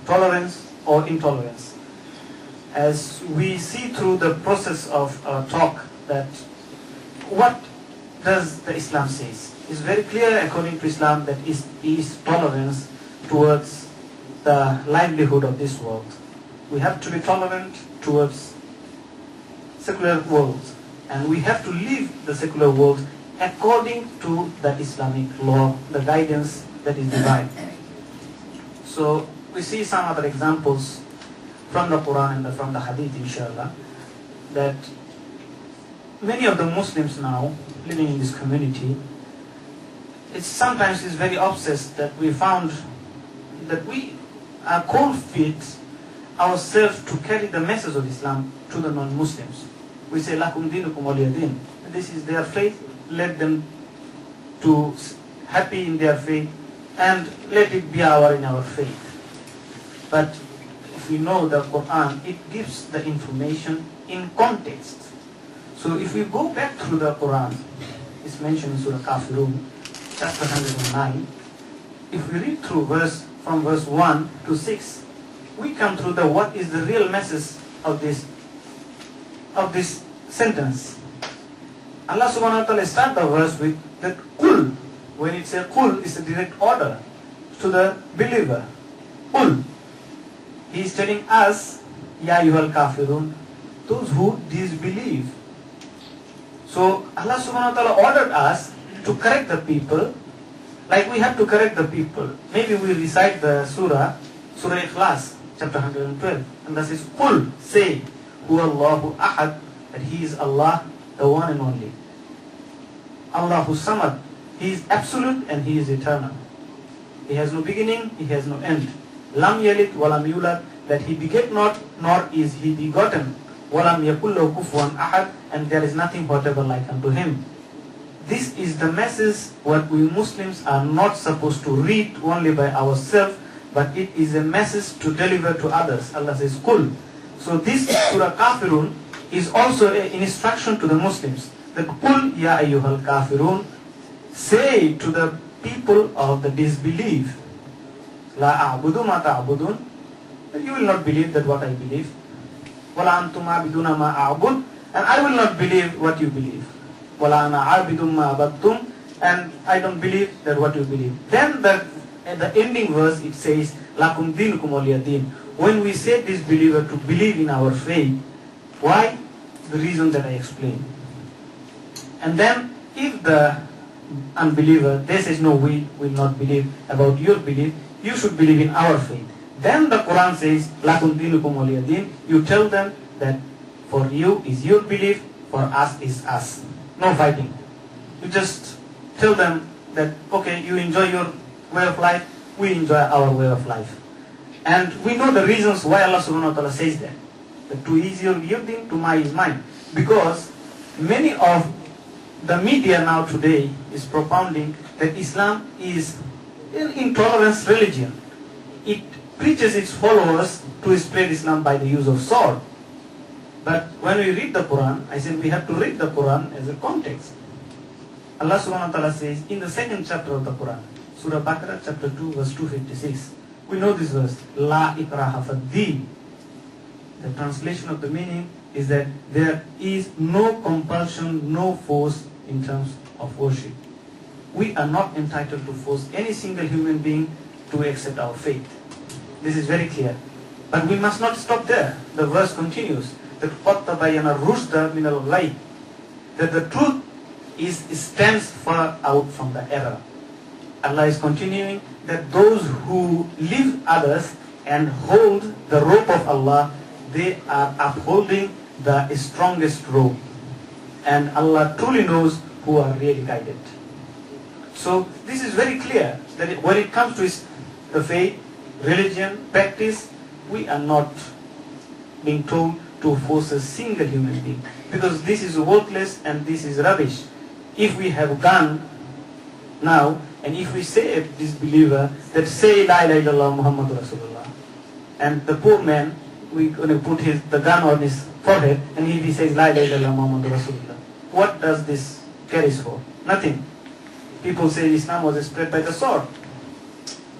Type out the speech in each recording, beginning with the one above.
tolerance or intolerance. As we see through the process of our talk that what does the Islam says? It's very clear according to Islam that is tolerance towards the livelihood of this world. We have to be tolerant towards secular world, and we have to live the secular world according to the Islamic law, the guidance that is divine. So we see some other examples from the Quran and from the Hadith, inshallah, that many of the Muslims now living in this community, sometimes is very obsessed that we found that we are cold feet ourselves to carry the message of Islam to the non-Muslims. We say, Lakum dinukum waliya din. This is their faith, let them to happy in their faith, and let it be in our faith. But if we know the Quran, it gives the information in context. So if we go back through the Quran, it's mentioned in Surah Kafirun, chapter 109. If we read through from verse 1 to 6, we come through the what is the real message of this sentence. Allah subhanahu wa ta'ala starts the verse with that kul. When it says kul, it's a direct order to the believer. Kul. He is telling us, Ya ayyuhal kafirun, those who disbelieve. So Allah subhanahu wa ta'ala ordered us to correct the people, like we have to correct the people. Maybe we recite the Surah Ikhlas, chapter 112, and that is Qul, say, Huwallahu Ahad, that He is Allah, the one and only. Allahu Samad, He is absolute and He is eternal. He has no beginning, He has no end. Lam yalid walam yulad, that He beget not, nor is He begotten. Walam yakullahu kufuwan ahad, and there is nothing whatever like unto Him. This is the message what we Muslims are not supposed to read only by ourselves, but it is a message to deliver to others. Allah says, Kul. So this Surah Kafirun is also an instruction to the Muslims. That Kul ya ayyuhal kafirun, say to the people of the disbelief, La a'budu ma ta'budun, you will not believe that what I believe. Wala antum a'biduna ma a'bud, and I will not believe what you believe. Wala ana a'bidum ma abadtum, and I don't believe that what you believe. Then at the ending verse it says, Lakum dinukum waliya din. When we say this believer to believe in our faith, why? The reason that I explained. And then if the unbeliever, they says, no, we will not believe about your belief, you should believe in our faith. Then the Quran says, Lakum dinukum waliya din. You tell them that for you is your belief, for us is us. No fighting. You just tell them that, okay, you enjoy your way of life, we enjoy our way of life. And we know the reasons why Allah subhanahu wa ta'ala says that. That to is your din, to my is mine. Because many of the media now today is propounding that Islam is an intolerance religion. It preaches its followers to spread Islam by the use of sword. But when we read the Quran, I said we have to read the Quran as a context. Allah subhanahu wa ta'ala says in the second chapter of the Quran, Surah Baqarah chapter 2 verse 256. We know this verse, La ikraha fad-din. The translation of the meaning is that there is no compulsion, no force in terms of worship. We are not entitled to force any single human being to accept our faith. This is very clear. But we must not stop there. The verse continues that قَدْ تَبَيَّنَ الرُّشْدَ مِنَ الْغَيِّ, that the truth stands far out from the error. Allah is continuing that those who leave others and hold the rope of Allah, they are upholding the strongest rope. And Allah truly knows who are really guided. So this is very clear that when it comes to the faith, religion, practice, we are not being told to force a single human being. Because this is worthless and this is rubbish. If we have gone now, and if we say a disbeliever that say La ilaha illallah Muhammadur Rasulullah, and the poor man, we're going to put the gun on his forehead, and he says La ilaha illallah Muhammadur Rasulullah. What does this carries for? Nothing. People say Islam was spread by the sword.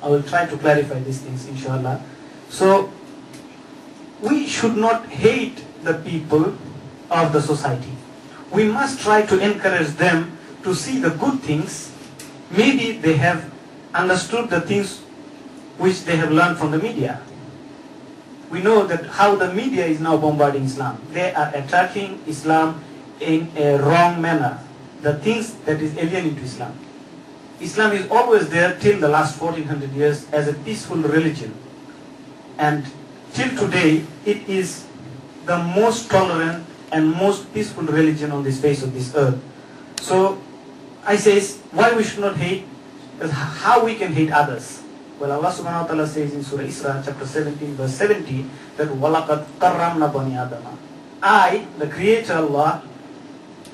I will try to clarify these things, inshallah. So we should not hate the people of the society. We must try to encourage them to see the good things. Maybe they have understood the things which they have learned from the media. We know that how the media is now bombarding Islam. They are attacking Islam in a wrong manner. The things that is alien to Islam. Islam is always there till the last 1400 years as a peaceful religion. And till today, it is the most tolerant and most peaceful religion on this face of this earth. So, I says, why we should not hate, how we can hate others. Well, Allah subhanahu wa ta'ala says in Surah Isra, chapter 17, verse 70, that وَلَقَدْ قَرَّمْنَا بَنِي آدَمَ. I, the Creator Allah,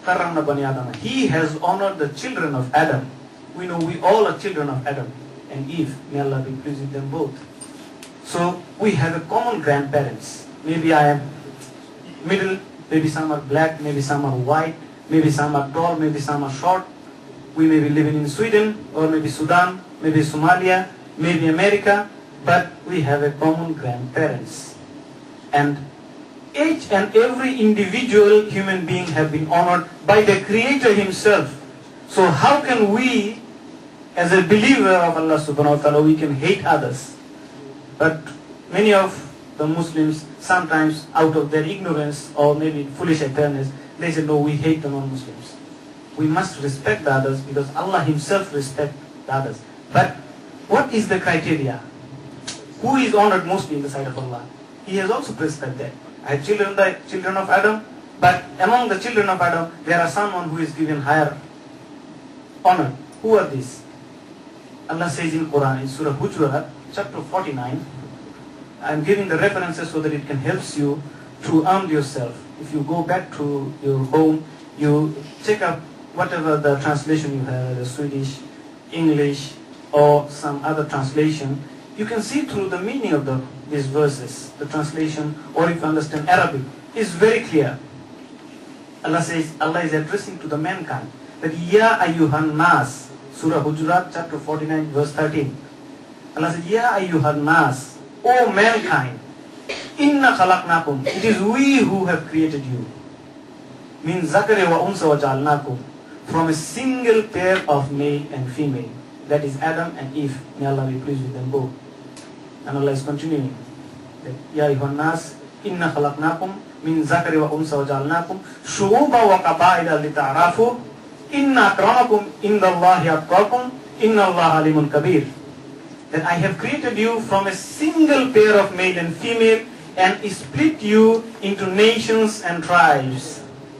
قَرَّمْنَا بَنِي آدَمَ. He has honored the children of Adam. We know we all are children of Adam and Eve. May Allah be pleased with them both. So, we have a common grandparents. Maybe I am middle, maybe some are black, maybe some are white, maybe some are tall, maybe some are short. We may be living in Sweden, or maybe Sudan, maybe Somalia, maybe America, but we have a common grandparents. And each and every individual human being have been honored by the Creator Himself. So how can we, as a believer of Allah subhanahu wa ta'ala, we can hate others? But many of the Muslims, sometimes out of their ignorance or maybe foolish awareness, they say, no, we hate the non-Muslims. We must respect the others because Allah Himself respects the others. But what is the criteria? Who is honored mostly in the sight of Allah? He has also prescribed that. I have children, the children of Adam, but among the children of Adam, there are someone who is given higher honor. Who are these? Allah says in Quran, in Surah Hujurat, chapter 49, I am giving the references so that it can help you to arm yourself. If you go back to your home, you check up whatever the translation you have, the Swedish, English, or some other translation, you can see through the meaning of these verses, the translation, or if you understand Arabic, is very clear. Allah says, Allah is addressing to the mankind, that Ya ayyuhan nas, Surah Hujurat, chapter 49, verse 13. Allah says, Ya ayyuhan nas, O mankind, inna khalaqnakum, it is we who have created you. Min zakari wa unsa wa ja'alnakum, from a single pair of male and female. That is Adam and Eve. May Allah be pleased with them both. And Allah is continuing. Ya ayyuhan nas, inna khalaqnakum min zakari wa unsa wa ja'alnakum shu'uban wa qaba'ila lita'arafu inna akramakum indallahi atqakum innallaha alimun kabir. That I have created you from a single pair of male and female and split you into nations and tribes.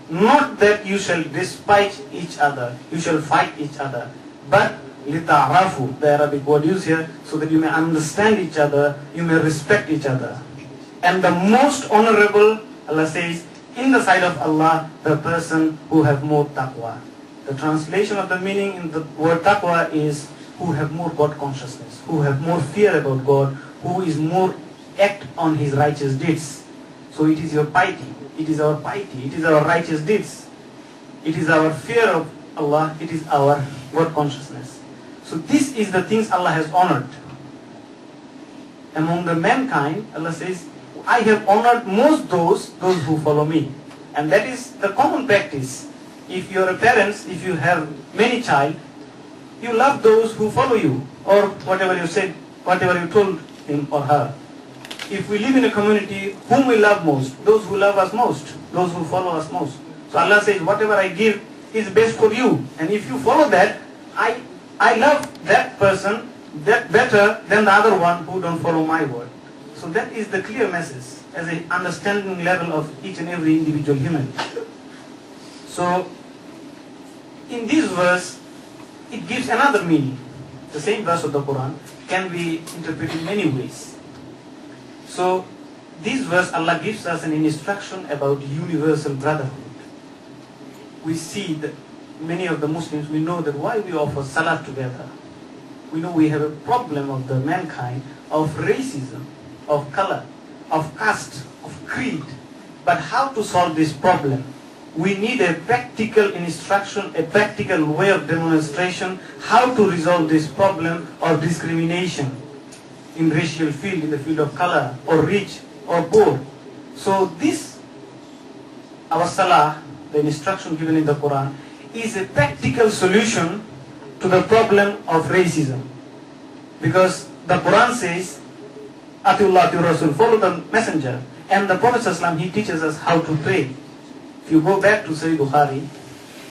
Not that you shall despise each other, you shall fight each other, but lita'arafu, the Arabic word used here, so that you may understand each other, you may respect each other. And the most honorable, Allah says, in the sight of Allah, the person who have more taqwa. The translation of the meaning in the word taqwa is who have more God consciousness, who have more fear about God, who is more act on his righteous deeds. So it is your piety, it is our piety, it is our righteous deeds, it is our fear of Allah, it is our God consciousness. So this is the things Allah has honored. Among the mankind, Allah says, I have honored most those who follow me. And that is the common practice. If you are a parent, if you have many child, you love those who follow you, or whatever you said, whatever you told him or her. If we live in a community, whom we love most? Those who love us most, those who follow us most. So Allah says, whatever I give is best for you. And if you follow that, I love that person that better than the other one who don't follow my word. So that is the clear message as an understanding level of each and every individual human. So in this verse, it gives another meaning. The same verse of the Quran can be interpreted in many ways. So this verse, Allah gives us an instruction about universal brotherhood. We see that many of the Muslims, we know that why we offer salah together. We know we have a problem of the mankind, of racism, of color, of caste, of creed. But how to solve this problem? We need a practical instruction, a practical way of demonstration, how to resolve this problem of discrimination. in racial field, in the field of color, or rich, or poor. So this, our salah, the instruction given in the Quran, is a practical solution to the problem of racism. Because the Quran says, Atiullah, Ati Rasul, follow the messenger. And the Prophet ﷺ, he teaches us how to pray. If you go back to Sahih Bukhari,